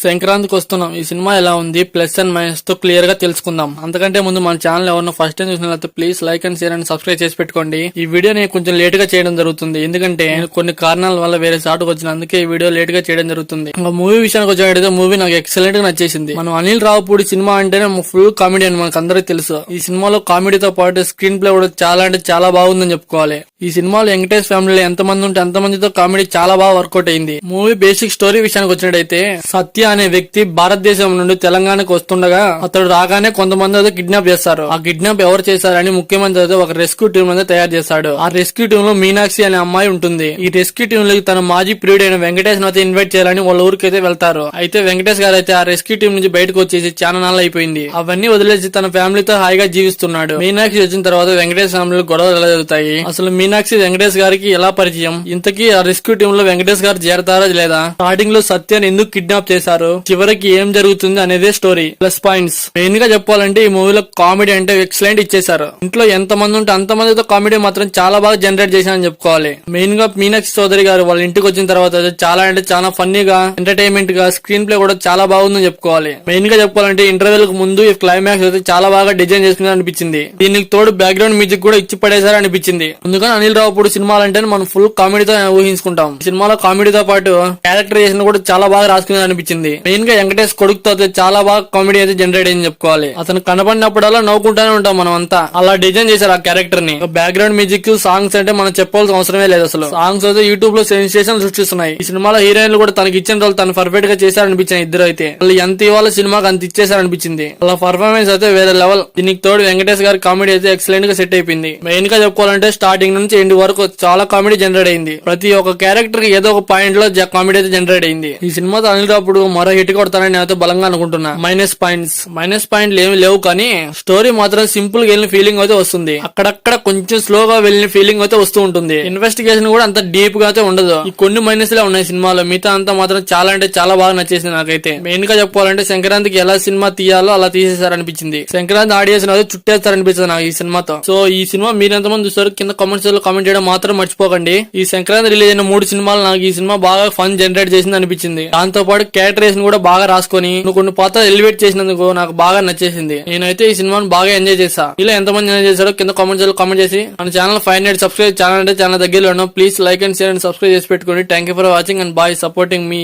సంక్రాంతికి వస్తున్నాం. ఈ సినిమా ఎలా ఉంది, ప్లస్ అండ్ మైనస్ తో క్లియర్ గా తెలుసుకుందాం. అంతకంటే ముందు మన ఛానల్ ఎవరినో ఫస్ట్ టైం చూసినట్లయితే please like and share and subscribe చేసి పెట్టుకోండి. ఈ వీడియో నేను కొంచెం లేట్ గా చేయడం జరుగుతుంది, ఎందుకంటే కొన్ని కారణాల వల్ల వేరే చాటుకు వచ్చిన, అందుకే ఈ వీడియో లేట్ గా చేయడం జరుగుతుంది. ఇంకా మూవీ విషయానికి వచ్చేటైతే మూవీ నాకు ఎక్సలెంట్ గా నచ్చేసింది. మనం అనిల్ రావుపూడి సినిమా అంటేనే ఫుల్ కామెడీ అని మనకు అందరికి తెలుసు. ఈ సినిమాలో కామెడీతో పాటు స్క్రీన్ ప్లే కూడా చాలా అంటే చాలా బాగుందని చెప్పుకోవాలి. ఈ సినిమాలో వెంకటేష్ ఫ్యామిలీలో ఎంత మంది ఉంటే అంత మందితో కామెడీ చాలా బాగా వర్కౌట్ అయింది. మూవీ బేసిక్ స్టోరీ విషయానికి వచ్చినట్టయితే సత్య అనే వ్యక్తి భారతదేశం నుండి తెలంగాణకు వస్తుండగా అతడు రాగానే కొంతమంది అయితే కిడ్నాప్ చేస్తారు. ఆ కిడ్నాప్ ఎవరు చేశారని ముఖ్యమంత్రి అయితే ఒక రెస్క్యూ టీమ్ అయితే తయారు చేశాడు. ఆ రెస్క్యూ టీమ్ లో మీనాక్షి అనే అమ్మాయి ఉంటుంది. ఈ రెస్క్యూ టీమ్ లో తన మాజీ ప్రియుడు అయిన వెంకటేష్ అయితే ఇన్వైట్ చేయాలని వాళ్ళ ఊరికి అయితే వెళ్తారు. అయితే వెంకటేష్ గారు అయితే ఆ రెస్క్యూ టీమ్ నుంచి బయటకు వచ్చేసి చాలా నాళ్ళు అయిపోయింది. అవన్నీ వదిలేసి తన ఫ్యామిలీతో హాయిగా జీవిస్తున్నాడు. మీనాక్షి వచ్చిన తర్వాత వెంకటేష్ ఫ్యామిలీ గొడవలు ఎలా జరుగుతాయి, అసలు మీనాక్షి వెంకటేష్ గారికి ఎలా పరిచయం, ఇంతకీ ఆ రెస్క్యూ టీమ్ లో వెంకటేష్ గారు చేరతారా లేదా, స్టార్టింగ్ లో సత్యాన్ని ఎందుకు కిడ్నాప్ చేశారు, చివరికి ఏం జరుగుతుంది అనేదే స్టోరీ. ప్లస్ పాయింట్స్ మెయిన్ గా చెప్పాలంటే ఈ మూవీలో కామెడీ అంటే ఎక్సలెంట్ ఇచ్చేశారు. ఇంట్లో ఎంత మంది ఉంటే అంత మందితో కామెడీ మాత్రం చాలా బాగా జనరేట్ చేశారని చెప్పుకోవాలి. మెయిన్ గా మీనాక్షి చౌదరి గారు వాళ్ళ ఇంటికి వచ్చిన తర్వాత చాలా అంటే చాలా ఫన్నీగా ఎంటర్టైన్మెంట్ గా స్క్రీన్ ప్లే కూడా చాలా బాగుందని చెప్పుకోవాలి. మెయిన్ గా చెప్పాలంటే ఇంటర్వెల్ కు ముందు ఈ క్లైమాక్స్ అయితే చాలా బాగా డిజైన్ చేసుకుని అనిపించింది. దీనికి తోడు బ్యాక్గ్రౌండ్ మ్యూజిక్ కూడా ఇచ్చి పడేసారు అనిపించింది. అందుకని అనిల్ రావుపూడి సినిమాలంటే మనం ఫుల్ కామెడీతో ఊహించుకుంటాం. సినిమాలో కామెడీతో పాటు క్యారెక్టరైజేషన్ కూడా చాలా బాగా రాసుకుని అనిపించింది. మెయిన్ గా వెంకటేష్ కొడుకుతో అయితే చాలా బాగా కామెడీ అయితే జనరేట్ అయింది చెప్పుకోవాలి. అతను కనపడినప్పుడల్లా నవ్వుకుంటానే ఉంటాం మనం అంతా. అలా డిజైన్ చేశారు ఆ క్యారెక్టర్ ని. బ్యాక్గ్రౌండ్ మ్యూజిక్, సాంగ్స్ అంటే మనం చెప్పాల్సిన అవసరమే లేదు. అసలు సాంగ్స్ అయితే యూట్యూబ్ లో సెన్సేషన్ సృష్టిస్తున్నాయి. ఈ సినిమాలో హీరోయిన్లు కూడా తనకి ఇచ్చిన రోజు తను పర్ఫెక్ట్ గా చేశారనిపించింది. ఇద్దరు అయితే వాళ్ళు ఎంత ఇవాళ సినిమాకి అంత ఇచ్చేసారనిపించింది. వాళ్ళ పర్ఫార్మెన్స్ అయితే వేరే లెవెల్. దీనికి తోడు వెంకటేష్ గారి కామెడీ అయితే ఎక్సలెంట్ గా సెట్ అయిపోయింది. మెయిన్ గా చెప్పుకోవాలంటే స్టార్టింగ్ నుంచి ఎండ్ వరకు చాలా కామెడీ జనరేట్ అయింది. ప్రతి ఒక్క క్యారెక్టర్ కి ఏదో ఒక పాయింట్ లో కామెడీ అయితే జనరేట్ అయింది. ఈ సినిమాతో అనిల్ రావుపూడి మరో హిట్ కొడతానని నేనైతే బలంగా అనుకుంటున్నా. మైనస్ పాయింట్లు ఏమి లేవు, కానీ స్టోరీ మాత్రం సింపుల్ గా వెళ్ళిన ఫీలింగ్ అయితే వస్తుంది. అక్కడక్కడ కొంచెం స్లోగా వెళ్ళిన ఫీలింగ్ అయితే వస్తూ ఉంటుంది. ఇన్వెస్టిగేషన్ కూడా అంత డీప్ గా అయితే ఉండదు. ఈ కొన్ని మైనస్ లే ఉన్నాయి సినిమాలో. మిగతా అంతా మాత్రం చాలా అంటే చాలా బాగా నచ్చేసింది నాకైతే. మెయిన్ గా చెప్పుకోవాలంటే సంక్రాంతికి ఎలా సినిమా తీయాలో అలా తీసేసారనిపించింది. సంక్రాంతి ఆడియన్స్ అయితే చుట్టేస్తారనిపించింది నాకు ఈ సినిమాతో. సో ఈ సినిమా మీరు ఎంతమంది చూస్తారు కింద కామెంట్స్ లో కామెంట్ చేయడం మాత్రం మర్చిపోకండి. ఈ సంక్రాంతి రిలీజ్ అయిన 3 సినిమాలు నాకు ఈ సినిమా బాగా ఫన్ జనరేట్ చేసింది అనిపించింది. దాంతో పాటు క్యారెక్టరేషన్ కూడా బాగా రాసుకొని కొన్ని పాత్రలు ఎలివేట్ చేసినందుకు నాకు బాగా నచ్చేసింది. నేనైతే ఈ సినిమాను బాగా ఎంజాయ్ చేశా. ఇలా ఎంతమంది ఎంజాయ్ చేశారో కింద కామెంట్స్ లో కామెంట్ చేసి మన ఛానల్ 500 సబ్స్క్రైబ్ ఛానల్ అంటే చాలా దగ్గరలో ఉన్నాం. Please like and share and subscribe చేసి పెట్టుకోండి. Thank you for watching and bye supporting me.